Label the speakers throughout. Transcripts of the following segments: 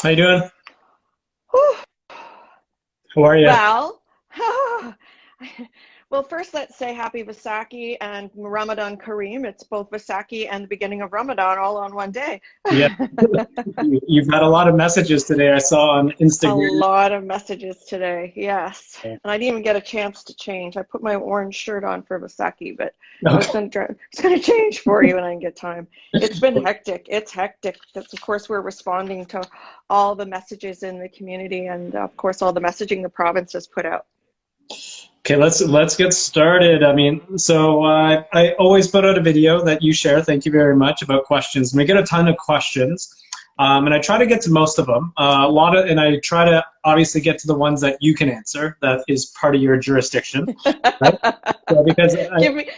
Speaker 1: How you doing?
Speaker 2: Whew.
Speaker 1: How are you?
Speaker 2: Well, well, first let's say happy Vaisakhi and Ramadan Kareem. It's both Vaisakhi and the beginning of Ramadan all on one day.
Speaker 1: Yeah, you've had a lot of messages today. I saw on
Speaker 2: A
Speaker 1: Instagram.
Speaker 2: lot of messages today, yes. And I didn't even get a chance to change. I put my orange shirt on for Vaisakhi, but
Speaker 1: Okay.
Speaker 2: I was going to change for you when I get time. It's been hectic. It's hectic because, of course, we're responding to all the messages in the community and, of course, all the messaging the province has put out.
Speaker 1: Okay, let's get started. I always put out a video that you share. Thank you very much about questions. And we get a ton of questions, and I try to get to most of them. And I try to obviously get to the ones that you can answer. That is part of your jurisdiction, right? So because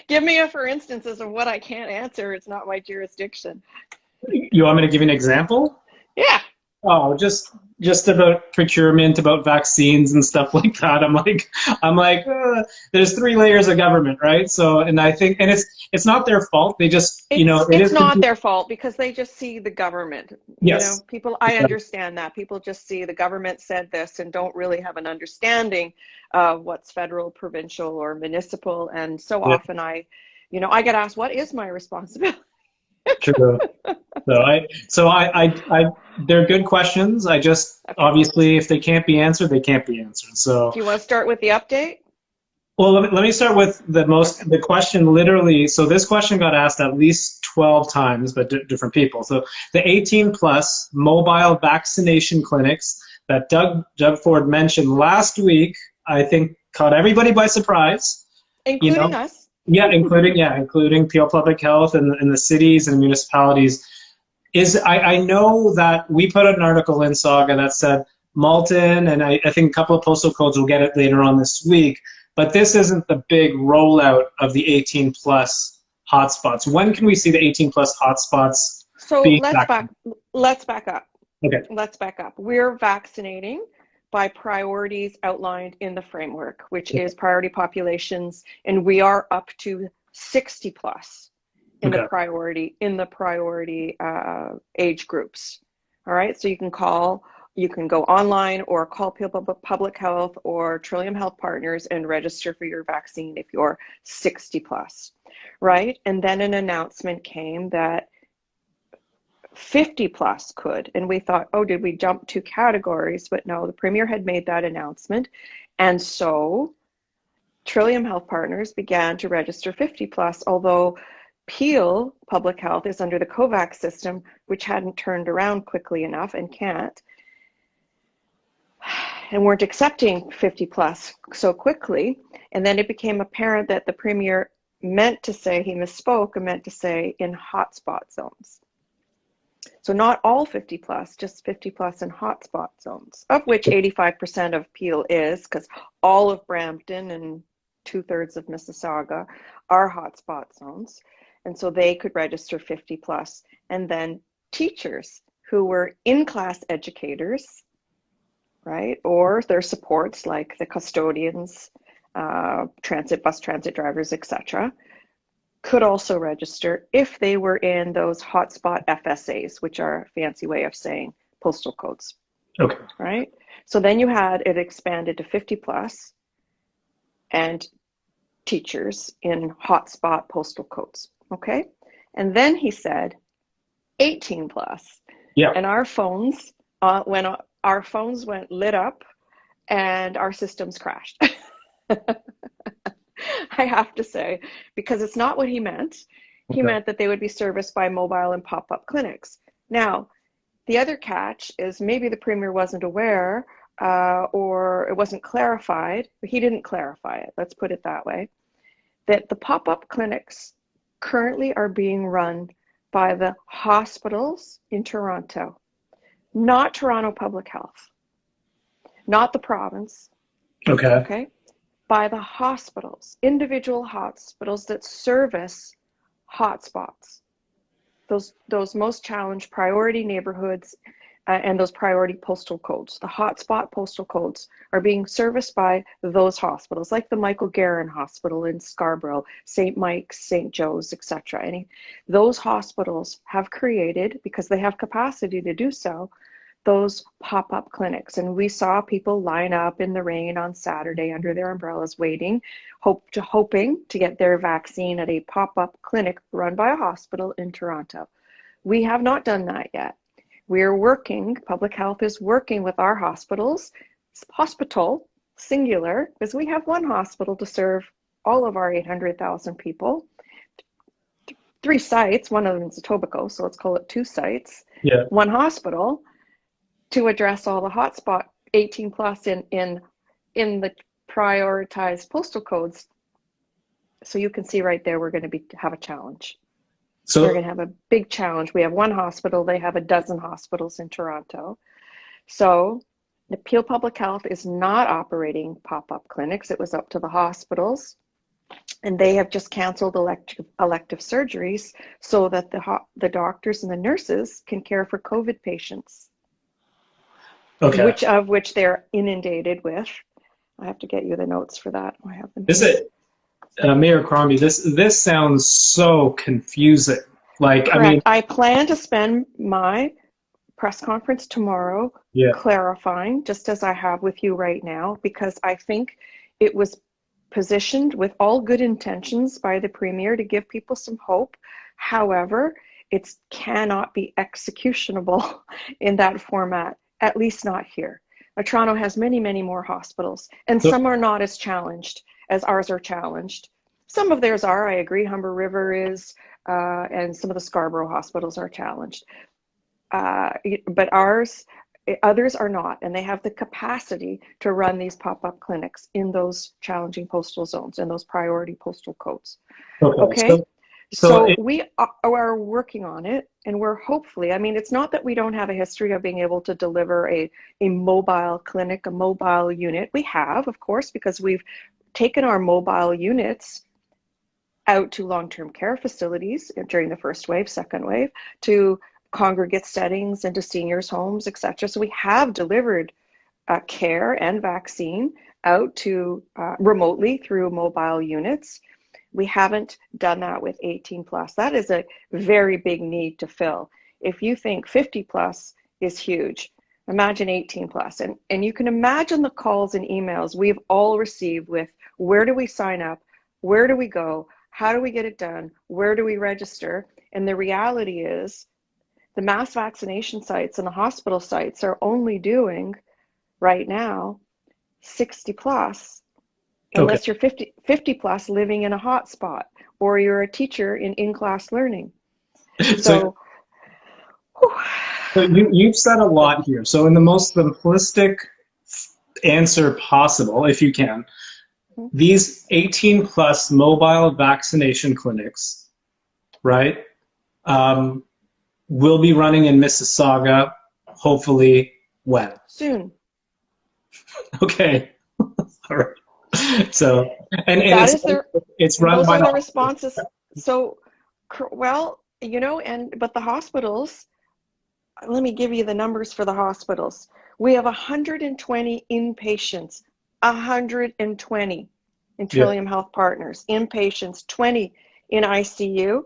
Speaker 2: Give me a for instances of what I can't answer. It's not my jurisdiction.
Speaker 1: you want me to give you an example?
Speaker 2: Yeah.
Speaker 1: Oh, just about procurement, about vaccines and stuff like that. I'm like, there's three layers of government, right? So, and I think, and it's not their fault. They just, it
Speaker 2: It's
Speaker 1: is.
Speaker 2: not their fault because they just see the government.
Speaker 1: Yes.
Speaker 2: People, I understand that. People just see the government said this and don't really have an understanding of what's federal, provincial, or municipal. And so
Speaker 1: Yeah,
Speaker 2: often I get asked, what is my responsibility?
Speaker 1: true. They're good questions. I just
Speaker 2: Okay.
Speaker 1: obviously, if they can't be answered, they can't be answered. So,
Speaker 2: Do you want to start with the update?
Speaker 1: well, let me start with the question literally. So this question got asked at least 12 times, but different people. So the 18 plus mobile vaccination clinics that Doug Ford mentioned last week, I think caught everybody by surprise. You
Speaker 2: Including
Speaker 1: know,
Speaker 2: us.
Speaker 1: including Peel Public Health and the cities and municipalities. I know that we put out an article in Saga that said Malton, and I think a couple of postal codes will get it later on this week. But this isn't the big rollout of the 18 plus hotspots. When can we see the 18 plus hotspots
Speaker 2: So
Speaker 1: being back?
Speaker 2: let's back up.
Speaker 1: Okay.
Speaker 2: Let's back up. We're vaccinating by priorities outlined in the framework, which is priority populations, and we are up to 60 plus in the
Speaker 1: Okay.
Speaker 2: priority age groups. All right, so you can go online or call Public Health or Trillium Health Partners and register for your vaccine if you're 60 plus, right? And then an announcement came that 50 plus could. And we thought, oh, did we jump two categories? But no, the Premier had made that announcement. And so Trillium Health Partners began to register 50 plus, although Peel Public Health is under the COVAX system, which hadn't turned around quickly enough and can't, and weren't accepting 50 plus so quickly. And then it became apparent that the Premier meant to say, he misspoke and meant to say in hotspot zones. So not all 50 plus, just 50 plus in hotspot zones, of which 85% of Peel is, because all of Brampton and 2/3 of Mississauga are hotspot zones. And so they could register 50 plus. And then teachers who were in-class educators, right, or their supports like the custodians, bus transit drivers, etc., could also register if they were in those hotspot FSAs, which are a fancy way of saying postal codes,
Speaker 1: Okay.
Speaker 2: right? So then you had it expanded to 50 plus and teachers in hotspot postal codes, okay? And then he said 18 plus.
Speaker 1: Yeah.
Speaker 2: And when our phones went lit up and our systems crashed. I have to say, because it's not what he meant. He
Speaker 1: Okay.
Speaker 2: meant that they would be serviced by mobile and pop-up clinics. Now, the other catch is maybe the Premier wasn't aware or it wasn't clarified, but he didn't clarify it, let's put it that way, that the pop-up clinics currently are being run by the hospitals in Toronto, not Toronto Public Health, not the province,
Speaker 1: Okay.
Speaker 2: okay? By the hospitals, individual hospitals that service hotspots, those most challenged priority neighborhoods and those priority postal codes. The hotspot postal codes are being serviced by those hospitals, like the Michael Garron Hospital in Scarborough, St. Mike's, St. Joe's, etc. Those hospitals have created, because they have capacity to do so, those pop-up clinics. And we saw people line up in the rain on Saturday under their umbrellas waiting, hoping to get their vaccine at a pop-up clinic run by a hospital in Toronto. We have not done that yet. We're working, public health is working with our hospitals, hospital, singular, because we have one hospital to serve all of our 800,000 people. 3 sites, one of them is Etobicoke, so let's call it 2 sites.
Speaker 1: Yeah.
Speaker 2: One hospital to address all the hotspot 18 plus in the prioritized postal codes. So you can see right there, we're going to have a challenge. So we're going to have a big challenge. We have one hospital, they have a dozen hospitals in Toronto. So the Peel Public Health is not operating pop-up clinics. It was up to the hospitals. And they have just canceled elective surgeries so that the doctors and the nurses can care for COVID patients. Okay. Which they're inundated with. I have to get you the notes for that. I have them.
Speaker 1: Mayor Crombie, this sounds so confusing. Like, correct. I mean,
Speaker 2: I plan to spend my press conference tomorrow clarifying, just as I have with you right now, because I think it was positioned with all good intentions by the Premier to give people some hope. However, it cannot be executionable in that format, at least not here. Toronto has many, many more hospitals, and some are not as challenged as ours are challenged. Some of theirs are, I agree, Humber River is, and some of the Scarborough hospitals are challenged. But others are not, and they have the capacity to run these pop-up clinics in those challenging postal zones and those priority postal codes. Okay? So we are working on it, and we're hopefully, I mean, it's not that we don't have a history of being able to deliver a mobile clinic, a mobile unit. We have, of course, because we've taken our mobile units out to long-term care facilities during the first wave, second wave, to congregate settings and to seniors' homes, etc. So we have delivered care and vaccine out to remotely through mobile units. We haven't done that with 18 plus. That is a very big need to fill. If you think 50 plus is huge, imagine 18 plus. And you can imagine the calls and emails we've all received with, where do we sign up? Where do we go? How do we get it done? Where do we register? And the reality is, the mass vaccination sites and the hospital sites are only doing right now 60 plus, unless you're 50 plus living in a hotspot, or you're a teacher in in-class learning. So
Speaker 1: you've said a lot here. So in the most simplistic answer possible, if you can, these 18 plus mobile vaccination clinics, right? Will be running in Mississauga, hopefully when?
Speaker 2: Soon.
Speaker 1: Okay. All right. So, and it's run
Speaker 2: those
Speaker 1: by
Speaker 2: are the responses. So, well, you know, but the hospitals, let me give you the numbers for the hospitals. We have 120 inpatients, 120 in Trillium Health Partners, inpatients, 20 in ICU.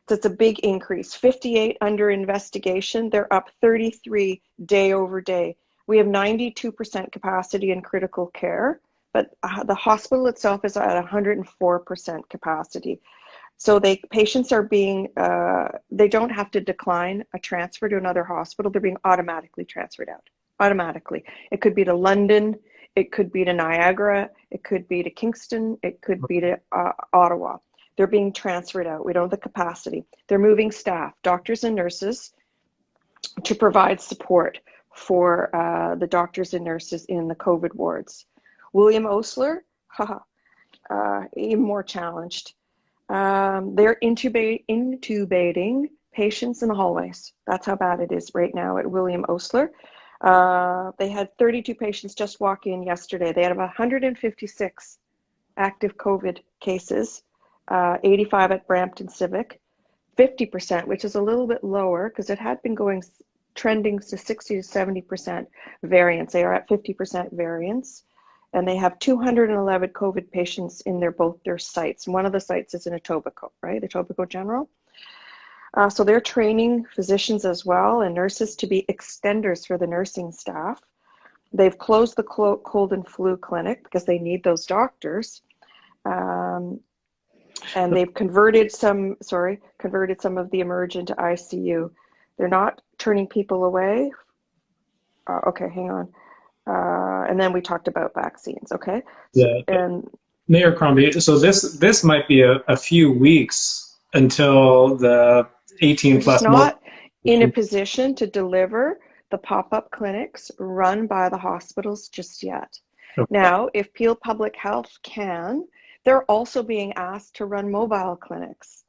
Speaker 2: That's a big increase. 58 under investigation. They're up 33 day over day. We have 92% capacity in critical care, but the hospital itself is at 104% capacity. So patients are being, they don't have to decline a transfer to another hospital. They're being automatically transferred out, automatically. It could be to London, it could be to Niagara, it could be to Kingston, it could be to Ottawa. They're being transferred out. We don't have the capacity. They're moving staff, doctors and nurses, to provide support for the doctors and nurses in the COVID wards. William Osler, even more challenged. They're intubating patients in the hallways. That's how bad it is right now at William Osler. They had 32 patients just walk in yesterday. They had 156 active COVID cases. 85 at Brampton Civic, 50%, which is a little bit lower because it had been trending to 60 to 70% variance. They are at 50% variance, and they have 211 COVID patients in both their sites. One of the sites is in Etobicoke, right? Etobicoke General. So they're training physicians as well and nurses to be extenders for the nursing staff. They've closed the cold and flu clinic because they need those doctors. And they've converted some of the emerge into ICU. They're not turning people away. Okay, hang on. And then we talked about vaccines, okay?
Speaker 1: Yeah. And Mayor Crombie, so this might be a few weeks until the 18 plus.
Speaker 2: Not in a position to deliver the pop-up clinics run by the hospitals just yet. Okay. Now, if Peel Public Health can, they're also being asked to run mobile clinics,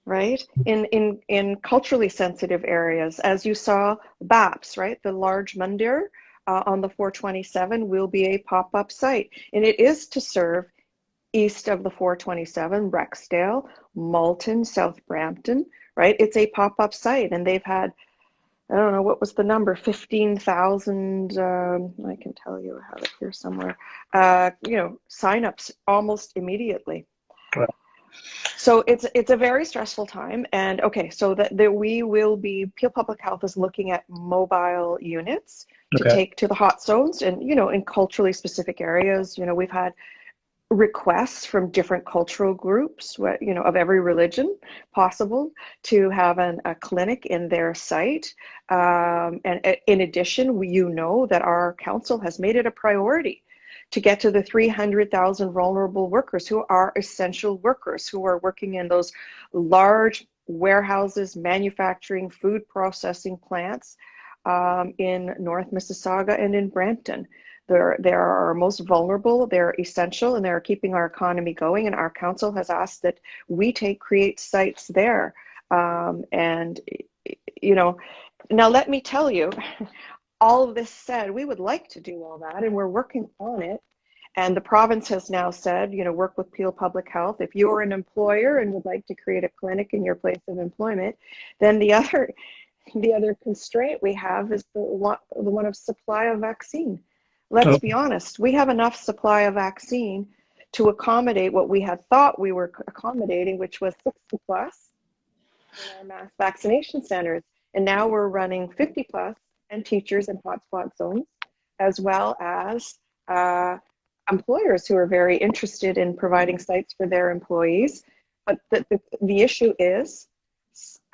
Speaker 2: right? In culturally sensitive areas, as you saw, BAPS, right? The large Mundir on the 427 will be a pop-up site, and it is to serve east of the 427, Rexdale, Malton, South Brampton, right? It's a pop-up site, and they've had, I don't know, what was the number? 15,000, I can tell you, I have it here somewhere, signups almost immediately. Right. So it's a very stressful time. And okay, so that we will be, Peel Public Health is looking at mobile units to take to the hot zones and, in culturally specific areas. We've had requests from different cultural groups, of every religion possible, to have a clinic in their site. And in addition, that our council has made it a priority to get to the 300,000 vulnerable workers who are essential workers, who are working in those large warehouses, manufacturing, food processing plants in North Mississauga and in Brampton. They're our most vulnerable, they're essential, and they're keeping our economy going. And our council has asked that we create sites there. Now let me tell you, all of this said, we would like to do all that, and we're working on it. And the province has now said, work with Peel Public Health. If you're an employer and would like to create a clinic in your place of employment, then the other constraint we have is the one of supply of vaccine. Let's be honest, we have enough supply of vaccine to accommodate what we had thought we were accommodating, which was 60 plus in our mass vaccination centers. And now we're running 50 plus and teachers in hotspot zones, as well as employers who are very interested in providing sites for their employees. But the issue is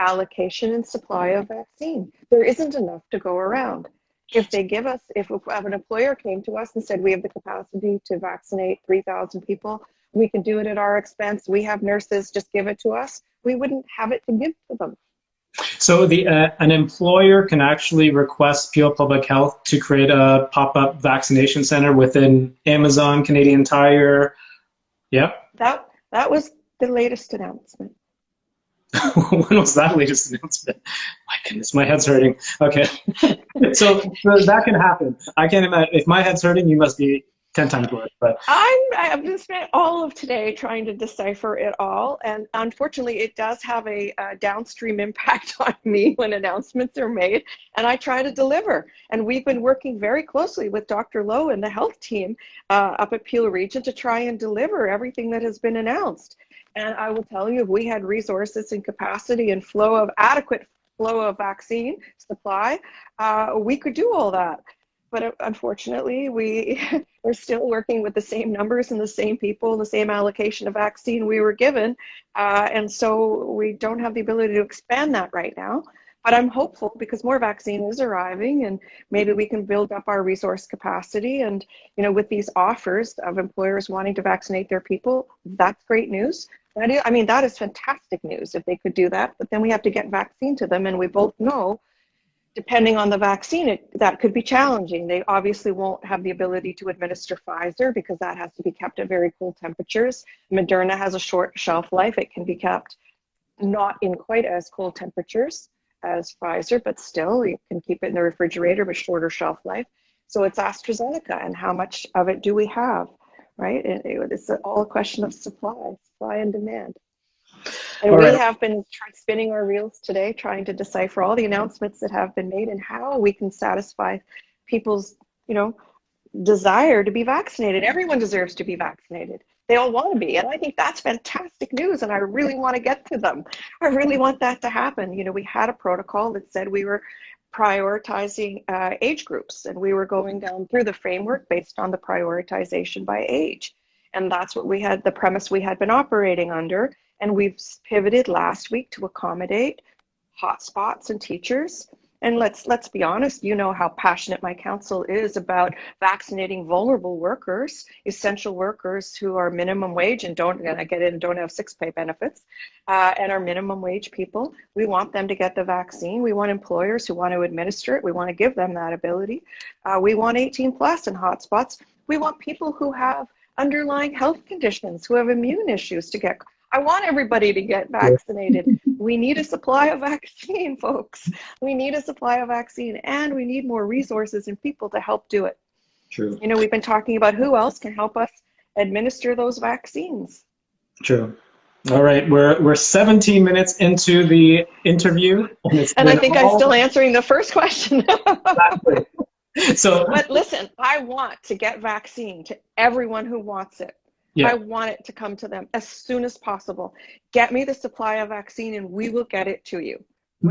Speaker 2: allocation and supply of vaccine. There isn't enough to go around. If an employer came to us and said, we have the capacity to vaccinate 3,000 people, we can do it at our expense, we have nurses, just give it to us, we wouldn't have it to give to them.
Speaker 1: So an employer can actually request Peel Public Health to create a pop-up vaccination center within Amazon, Canadian Tire. Yeah.
Speaker 2: That was the latest announcement.
Speaker 1: When was that latest announcement? My goodness, my head's hurting. Okay. so that can happen. I can't imagine. If my head's hurting, you must be 10 times worse. But
Speaker 2: I've been spent all of today trying to decipher it all, and unfortunately it does have a downstream impact on me when announcements are made, and I try to deliver. And we've been working very closely with Dr. Lowe and the health team up at Peel Region to try and deliver everything that has been announced. And I will tell you, if we had resources and capacity and adequate flow of vaccine supply, we could do all that. But unfortunately, we're still working with the same numbers and the same people, the same allocation of vaccine we were given. And so we don't have the ability to expand that right now. But I'm hopeful because more vaccine is arriving, and maybe we can build up our resource capacity. And, with these offers of employers wanting to vaccinate their people, that's great news. That is fantastic news if they could do that. But then we have to get vaccine to them. And we both know, depending on the vaccine, that could be challenging. They obviously won't have the ability to administer Pfizer because that has to be kept at very cold temperatures. Moderna has a short shelf life. It can be kept not in quite as cold temperatures as Pfizer, but still you can keep it in the refrigerator with shorter shelf life. So it's AstraZeneca, and how much of it do we have, right? It's all a question of supply and demand. And we have been spinning our reels today, trying to decipher all the announcements that have been made and how we can satisfy people's, desire to be vaccinated. Everyone deserves to be vaccinated. They all want to be. And I think that's fantastic news. And I really want to get to them. I really want that to happen. You know, we had a protocol that said we were prioritizing age groups, and we were going down through the framework based on the prioritization by age. And that's what we had, the premise we had been operating under. And we've pivoted last week to accommodate hotspots and teachers. And let's be honest, you know how passionate my council is about vaccinating vulnerable workers, essential workers who are minimum wage and don't have sick pay benefits, and are minimum wage people. We want them to get the vaccine. We want employers who want to administer it. We want to give them that ability. We want 18 plus in hotspots. We want people who have underlying health conditions, who have immune issues to get. I want everybody to get vaccinated. We need a supply of vaccine, folks. We need a supply of vaccine, and we need more resources and people to help do it.
Speaker 1: True.
Speaker 2: You know, we've been talking about who else can help us administer those vaccines.
Speaker 1: True. All right, we're 17 minutes into the interview.
Speaker 2: And I think I'm still answering the first question.
Speaker 1: Exactly.
Speaker 2: But listen, I want to get vaccine to everyone who wants it. Yeah. I want it to come to them as soon as possible. Get me the supply of vaccine and we will get it to you,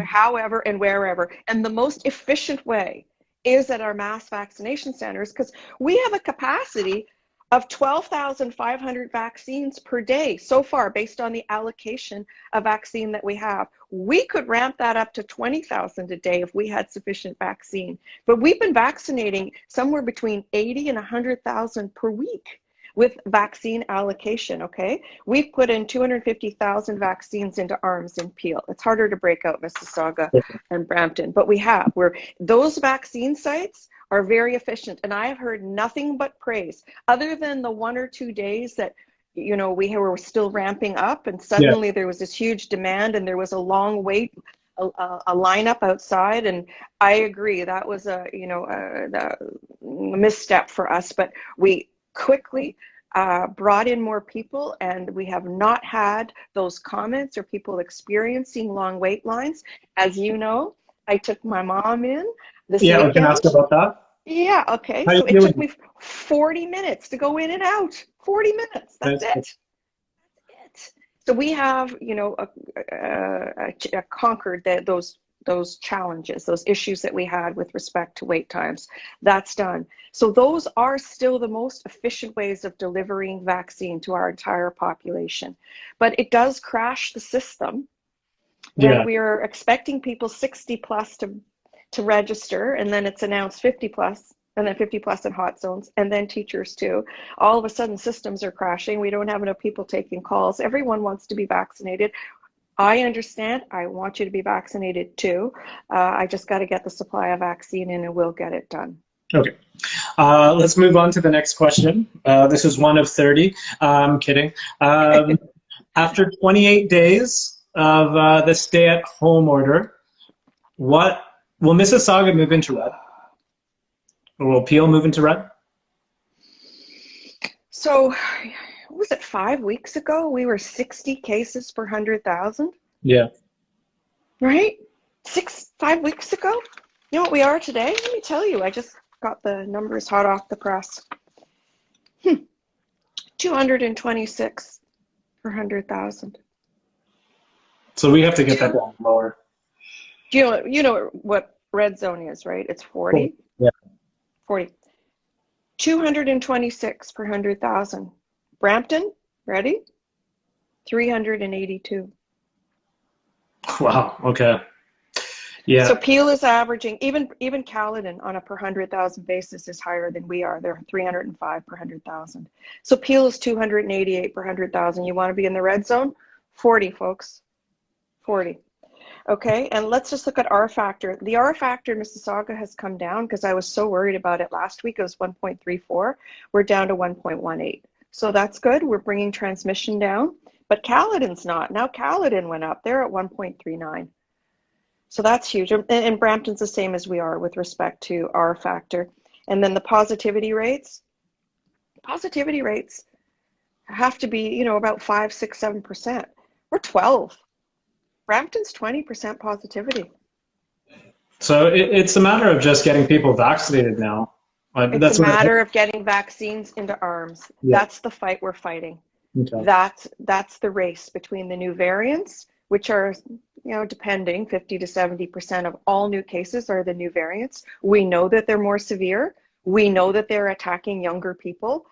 Speaker 2: however and wherever. And the most efficient way is at our mass vaccination centers, because we have a capacity of 12,500 vaccines per day so far based on the allocation of vaccine that we have. We could ramp that up to 20,000 a day if we had sufficient vaccine. But we've been vaccinating somewhere between 80 and 100,000 per week with vaccine allocation, okay? We've put in 250,000 vaccines into arms in Peel. It's harder to break out Mississauga and Brampton, but we have. Those vaccine sites are very efficient, and I have heard nothing but praise, other than the 1 or 2 days that, you know, we were still ramping up, and suddenly there was this huge demand, and there was a long wait, a lineup outside, and I agree that was a misstep for us, but we quickly brought in more people, and we have not had those comments or people experiencing long wait lines. As you know, I took my mom in this weekend.
Speaker 1: We can ask about that.
Speaker 2: Yeah, okay. So it took me 40 minutes to go in and out. 40 minutes, that's it. That's it. So we have, you know, conquered those challenges, those issues that we had with respect to wait times. That's done. So those are still the most efficient ways of delivering vaccine to our entire population. But it does crash the system when we are expecting people 60 plus to register, and then it's announced 50 plus, and then 50 plus in hot zones, and then teachers too. All of a sudden systems are crashing. We don't have enough people taking calls. Everyone wants to be vaccinated. I understand. I want you to be vaccinated too. I just got to get the supply of vaccine in, and we'll get it done.
Speaker 1: Okay. Let's move on to the next question. This is one of 30. I'm kidding. After 28 days of the stay-at-home order, will Mississauga move into red? Or will Peel move into red?
Speaker 2: So, was it 5 weeks ago? We were 60 cases per 100,000.
Speaker 1: Yeah.
Speaker 2: Right? 5 weeks ago? You know what we are today? Let me tell you, I just got the numbers hot off the press. 226 per 100,000.
Speaker 1: So we have to get that down lower.
Speaker 2: You know what red zone is, right? It's 40.
Speaker 1: Yeah.
Speaker 2: 40. 226 per 100,000. Brampton, ready? 382.
Speaker 1: Wow. Okay. Yeah.
Speaker 2: So Peel is averaging, even Caledon on a per 100,000 basis is higher than we are. They're 305 per 100,000. So Peel is 288 per 100,000. You want to be in the red zone? 40, folks. 40. Okay, and let's just look at R factor. The R factor in Mississauga has come down because I was so worried about it last week. It was 1.34. We're down to 1.18. So that's good. We're bringing transmission down, but Caledon's not. Now Caledon went up. They're at 1.39. So that's huge. And Brampton's the same as we are with respect to R factor. And then the positivity rates have to be, you know, about 5, 6, 7%. We're 12. Brampton's 20% positivity.
Speaker 1: So it's a matter of just getting people vaccinated now.
Speaker 2: It's a matter of getting vaccines into arms. Yeah. That's the fight we're fighting.
Speaker 1: Okay.
Speaker 2: That's the race between the new variants, which are, depending, 50 to 70% of all new cases are the new variants. We know that they're more severe. We know that they're attacking younger people.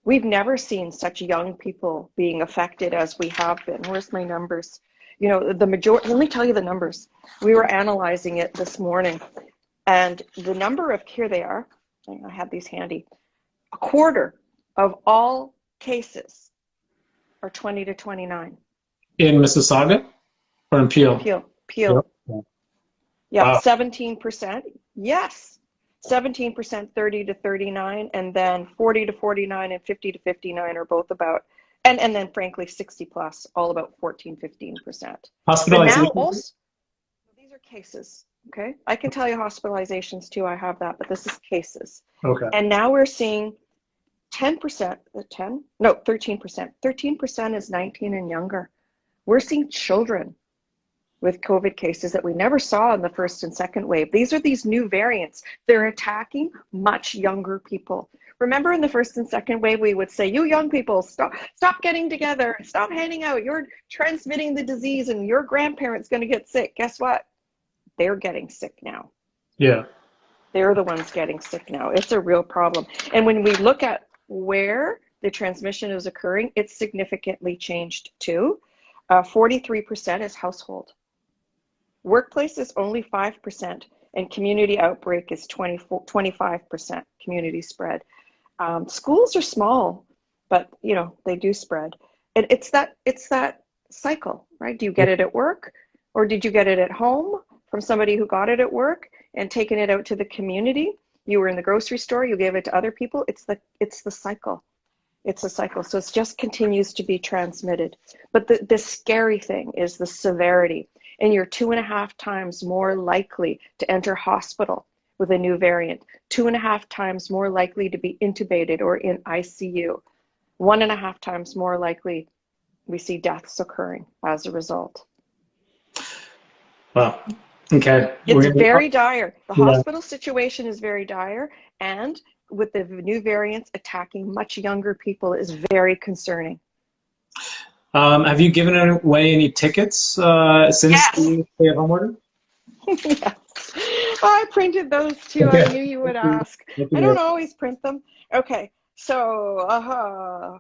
Speaker 2: We've never seen such young people being affected as we have been. Where's my numbers? The majority, let me tell you the numbers. We were analyzing it this morning, and the number of, here they are, I have these handy, a quarter of all cases are 20 to 29.
Speaker 1: In Mississauga or in Peel?
Speaker 2: Peel. Yeah,
Speaker 1: Wow.
Speaker 2: 17%. Yes, 17% 30 to 39, and then 40 to 49 and 50 to 59 are both about, and then frankly 60 plus, all about 14, 15%.
Speaker 1: Hospitalization?
Speaker 2: But now also, these are cases, okay? I can tell you hospitalizations too, I have that, but this is cases.
Speaker 1: Okay.
Speaker 2: And now we're seeing 13%. 13% is 19 and younger. We're seeing children with COVID cases that we never saw in the first and second wave. These are these new variants. They're attacking much younger people. Remember in the first and second wave, we would say, you young people, stop getting together, stop hanging out. You're transmitting the disease and your grandparent's gonna get sick. Guess what? They're getting sick now.
Speaker 1: Yeah.
Speaker 2: They're the ones getting sick now. It's a real problem. And when we look at where the transmission is occurring, it's significantly changed too. 43% is household. Workplace is only 5%, and community outbreak is 25% community spread. Schools are small, but they do spread. And it's that cycle, right? Do you get it at work, or did you get it at home from somebody who got it at work and taken it out to the community? You were in the grocery store, you gave it to other people. It's the cycle. It's a cycle. So it just continues to be transmitted. But the scary thing is the severity. And you're 2.5 times more likely to enter hospital with a new variant, 2.5 times more likely to be intubated or in ICU, 1.5 times more likely we see deaths occurring as a result.
Speaker 1: Wow. Okay.
Speaker 2: It's very dire. The hospital situation is very dire, and with the new variants attacking much younger people is very concerning.
Speaker 1: Have you given away any tickets since the stay-at-home order?
Speaker 2: Yes. I printed those too. I knew you would ask. I don't always print them. Okay, so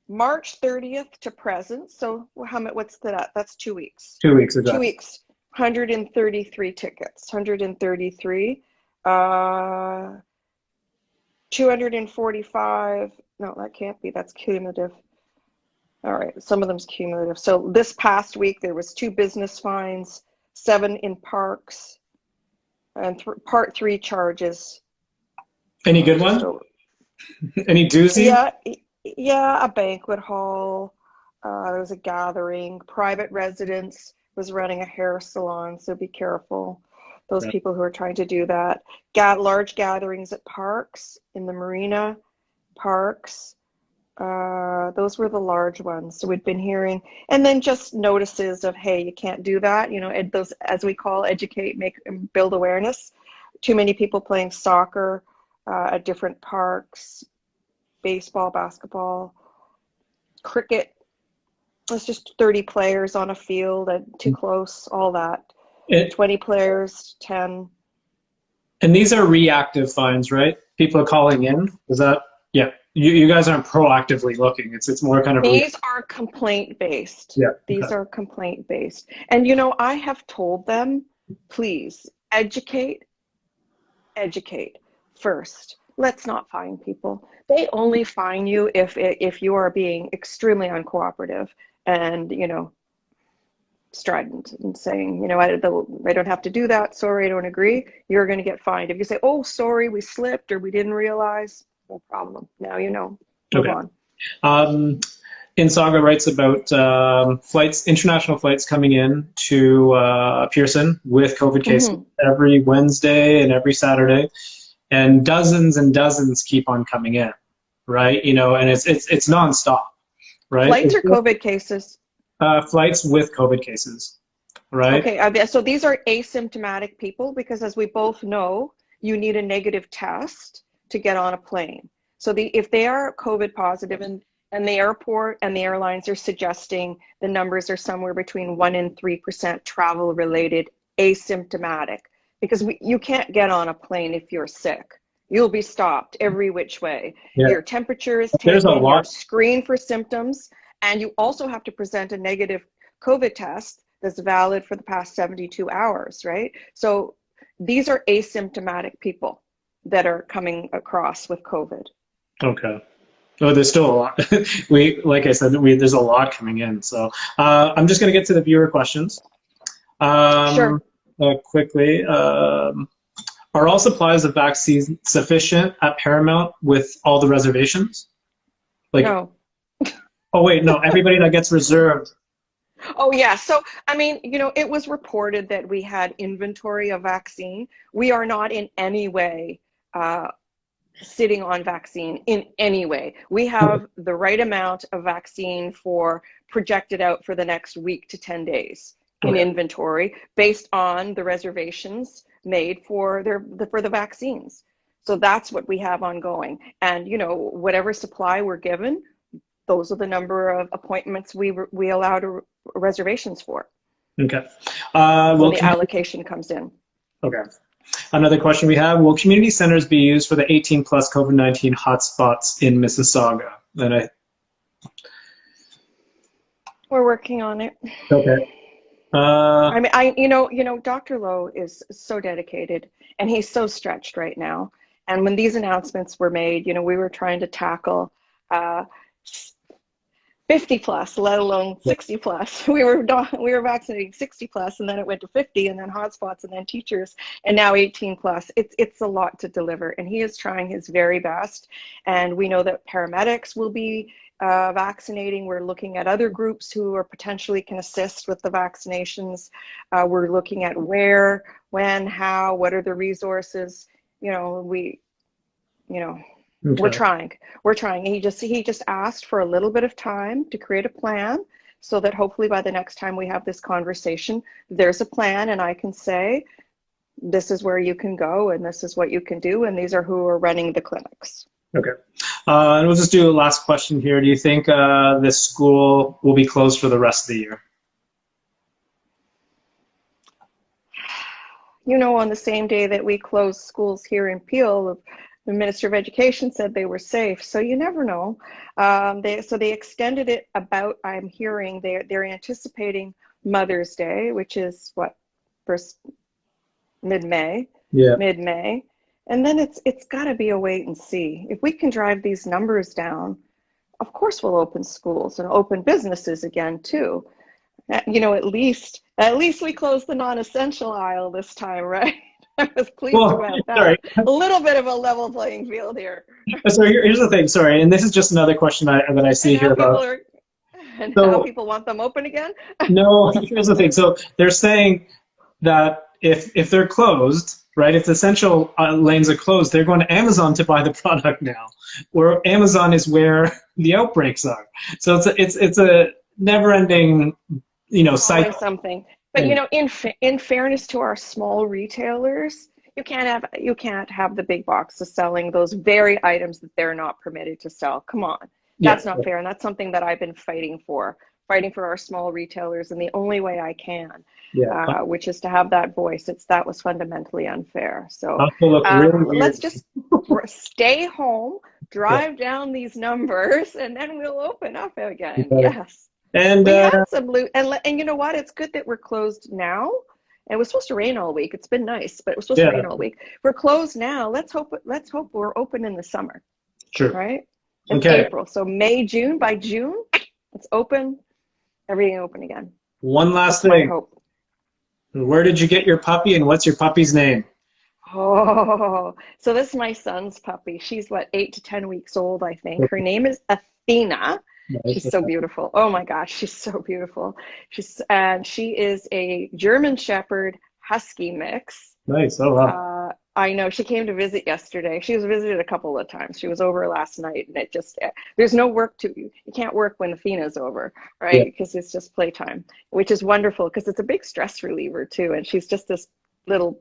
Speaker 2: March 30th to present. So what's that? That's 2 weeks.
Speaker 1: 2 weeks ago.
Speaker 2: 2 weeks. 133 tickets. 133. 245. No, that can't be. That's cumulative. All right, some of them's cumulative. So this past week there was 2 business fines, 7 in parks, and Part 3 charges.
Speaker 1: Any good one?
Speaker 2: So,
Speaker 1: any doozy?
Speaker 2: Yeah, a banquet hall. There was a gathering. Private residence was running a hair salon, so be careful. Those people who are trying to do that. Large gatherings at parks, in the marina, parks. Those were the large ones. So we'd been hearing, and then just notices of, hey, you can't do that. Those, as we call, educate, make, and build awareness. Too many people playing soccer at different parks, baseball, basketball, cricket. It's just 30 players on a field and too close, all that. 20 players, 10.
Speaker 1: And these are reactive fines, right? People are calling in. Is that, yeah. You guys aren't proactively looking. It's more kind of.
Speaker 2: These are complaint based.
Speaker 1: Yeah.
Speaker 2: These are complaint based. And I have told them, please educate first. Let's not fine people. They only fine you if you are being extremely uncooperative and strident and saying, I don't have to do that. Sorry, I don't agree. You're going to get fined. If you say, oh, sorry, we slipped or we didn't realize. No problem. Now Move on.
Speaker 1: Insaga writes about international flights coming in to Pearson with COVID cases every Wednesday and every Saturday, and dozens keep on coming in, right? And it's nonstop, right?
Speaker 2: Flights or COVID cases?
Speaker 1: Flights with COVID cases, right?
Speaker 2: Okay, so these are asymptomatic people because, as we both know, you need a negative test to get on a plane. So if they are COVID positive, and And the airport and the airlines are suggesting the numbers are somewhere between 1% and 3% travel related asymptomatic, because you can't get on a plane if you're sick. You'll be stopped every which way.
Speaker 1: Yeah.
Speaker 2: Your temperature is
Speaker 1: There's
Speaker 2: taken,
Speaker 1: a lot.
Speaker 2: you're screened for symptoms, and you also have to present a negative COVID test that's valid for the past 72 hours, right? So these are asymptomatic people that are coming across with COVID.
Speaker 1: Okay. Oh, there's still a lot. Like I said, there's a lot coming in. So I'm just going to get to the viewer questions.
Speaker 2: Sure.
Speaker 1: Quickly. Are all supplies of vaccines sufficient at Paramount with all the reservations? Like,
Speaker 2: no.
Speaker 1: Oh, wait, no, everybody that gets reserved.
Speaker 2: Oh, yeah. So, I mean, you know, it was reported that we had inventory of vaccine. We are not in any way sitting on vaccine in any way. We have the right amount of vaccine for projected out for the next week to 10 days in inventory based on the reservations made for the vaccines. So that's what we have ongoing. And, you know, whatever supply we're given, those are the number of appointments we allow reservations for.
Speaker 1: Okay.
Speaker 2: When the allocation comes in.
Speaker 1: Okay. Another question we have, will community centers be used for the 18 plus COVID-19 hotspots in Mississauga? And
Speaker 2: we're working on it.
Speaker 1: Okay.
Speaker 2: I mean, you know, Dr. Lowe is so dedicated and he's so stretched right now. And when these announcements were made, you know, we were trying to tackle 50 plus, let alone 60 plus. We were vaccinating 60 plus, and then it went to 50, and then hotspots, and then teachers, and now 18 plus. It's a lot to deliver, and he is trying his very best. And we know that paramedics will be vaccinating. We're looking at other groups who are potentially can assist with the vaccinations. We're looking at where, when, how, what are the resources. You know,
Speaker 1: Okay.
Speaker 2: We're trying. He just asked for a little bit of time to create a plan so that hopefully by the next time we have this conversation, there's a plan and I can say, this is where you can go and this is what you can do. And these are who are running the clinics.
Speaker 1: Okay. And we'll just do a last question here. Do you think this school will be closed for the rest of the year?
Speaker 2: You know, on the same day that we closed schools here in Peel, the Minister of Education said they were safe, so you never know. They extended it about, I'm hearing, they're anticipating Mother's Day, which is what, mid-May? Yeah. Mid-May. And then it's got to be a wait and see. If we can drive these numbers down, of course we'll open schools and open businesses again too. You know, at least we closed the non-essential aisle this time, right? I was pleased about that. Sorry. A little bit of a level playing field here.
Speaker 1: So here's the thing, sorry, and this is just another question that I see here about.
Speaker 2: Now people want them open again?
Speaker 1: No, here's the thing. So they're saying that if they're closed, right, if the essential lanes are closed, they're going to Amazon to buy the product now, where Amazon is where the outbreaks are. So it's a never-ending, you know, cycle.
Speaker 2: Something. But you know, in fairness to our small retailers, you can't have the big boxes selling those very items that they're not permitted to sell. Come on, that's not fair, and that's something that I've been fighting for our small retailers, and the only way I can, which is to have that voice. That was fundamentally unfair. So let's just stay home, drive down these numbers, and then we'll open up again. Yes.
Speaker 1: And
Speaker 2: we had some and you know what? It's good that we're closed now. It was supposed to rain all week. It's been nice, but it was supposed to rain all week. We're closed now. Let's hope we're open in the summer.
Speaker 1: Sure.
Speaker 2: Right? It's April. So May, June, by June, it's open. Everything open again.
Speaker 1: One last thing. Where did you get your puppy and what's your puppy's name?
Speaker 2: Oh, so this is my son's puppy. She's what, 8 to 10 weeks old, I think. Her name is Athena. She's so beautiful. Oh my gosh, she's so beautiful. She is a German Shepherd Husky mix.
Speaker 1: Nice. Oh wow.
Speaker 2: I know. She came to visit yesterday. She was visited a couple of times. She was over last night, and it just there's no work to you. You can't work when Athena's over, right? Because it's just playtime, which is wonderful because it's a big stress reliever too. And she's just this little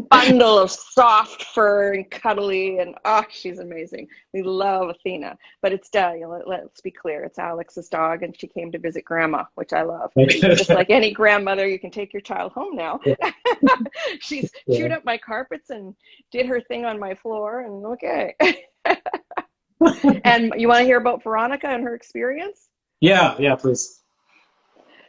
Speaker 2: bundle of soft fur and cuddly, and oh, she's amazing. We love Athena, but it's let's be clear, it's Alex's dog, and she came to visit grandma, which I love. Just like any grandmother, you can take your child home now. She's chewed up my carpets and did her thing on my floor, and okay. And you want to hear about Veronica and her experience?
Speaker 1: Yeah, please.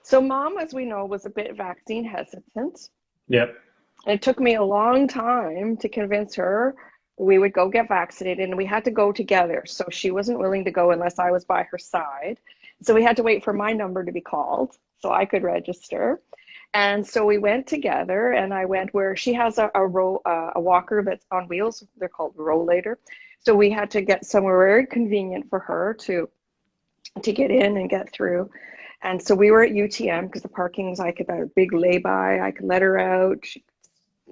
Speaker 2: So mom, as we know, was a bit vaccine hesitant.
Speaker 1: Yep.
Speaker 2: And it took me a long time to convince her we would go get vaccinated, and we had to go together. So she wasn't willing to go unless I was by her side. So we had to wait for my number to be called so I could register. And so we went together, and I went where she has a walker that's on wheels. They're called rollator. So we had to get somewhere very convenient for her to get in and get through. And so we were at UTM because the parking's like about a big lay-by. I could let her out. She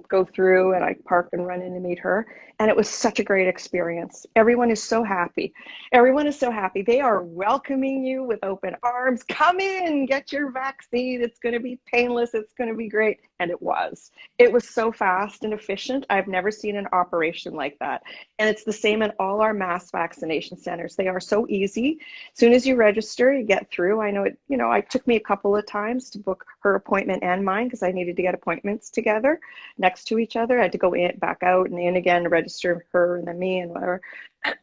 Speaker 2: go through, and I park and run in to meet her. And it was such a great experience. Everyone is so happy. Everyone is so happy. They are welcoming you with open arms. Come in, get your vaccine. It's going to be painless. It's going to be great. And it was. It was so fast and efficient. I've never seen an operation like that. And it's the same in all our mass vaccination centers. They are so easy. As soon as you register, you get through. I know it took me a couple of times to book her appointment and mine because I needed to get appointments together next to each other. I had to go in, back out, and in again to register her and then me and whatever.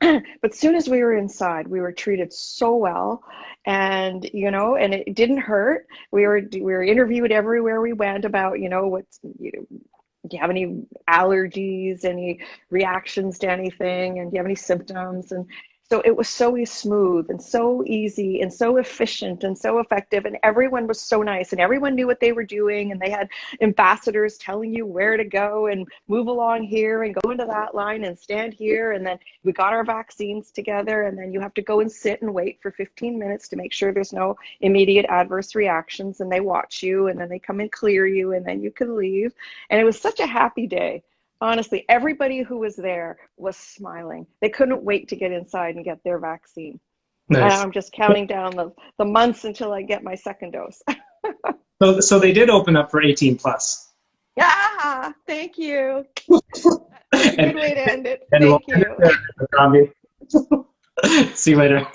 Speaker 2: But as soon as we were inside, we were treated so well, and and it didn't hurt. We were interviewed everywhere we went about do you have any allergies, any reactions to anything, and do you have any symptoms? And so it was so smooth and so easy and so efficient and so effective, and everyone was so nice, and everyone knew what they were doing, and they had ambassadors telling you where to go and move along here and go into that line and stand here, and then we got our vaccines together, and then you have to go and sit and wait for 15 minutes to make sure there's no immediate adverse reactions, and they watch you, and then they come and clear you, and then you can leave. And it was such a happy day. Honestly, everybody who was there was smiling. They couldn't wait to get inside and get their vaccine.
Speaker 1: Nice.
Speaker 2: And I'm just counting down the months until I get my second dose.
Speaker 1: So they did open up for 18 plus.
Speaker 2: Yeah, thank you. That's a good way to end it. Thank you.
Speaker 1: See you later.